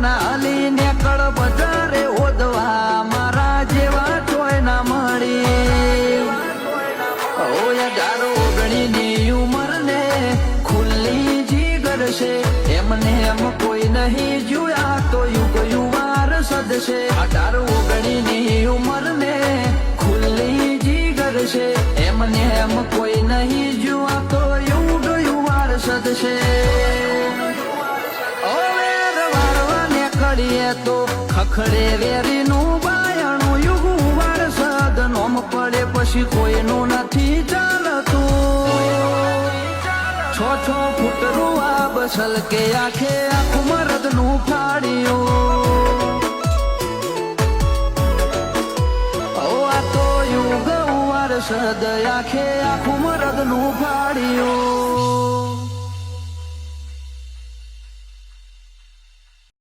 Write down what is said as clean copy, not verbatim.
ના હલી ને કળ બજારે ઓદવા મારા જેવા ચોય ના મળી 18-19 ની ઉંમર ને ખુલ્લી જીગર છે એમને એમ કોઈ નહીં જોયા તો યુગ યુવાર સદશે 18-19 ની ઉંમર ને ખુલ્લી જીગર છે એમને એમ કોઈ નહીં જોયા તો યુગ યુવાર સદશે તો ખખડે વેરીનું બાયણું યુગ વારસદ નોમ પડે પછી કોઈનું નથી ચાલતું 6 ફૂટ રૂવા બસલ કે આખે આખું મરદનું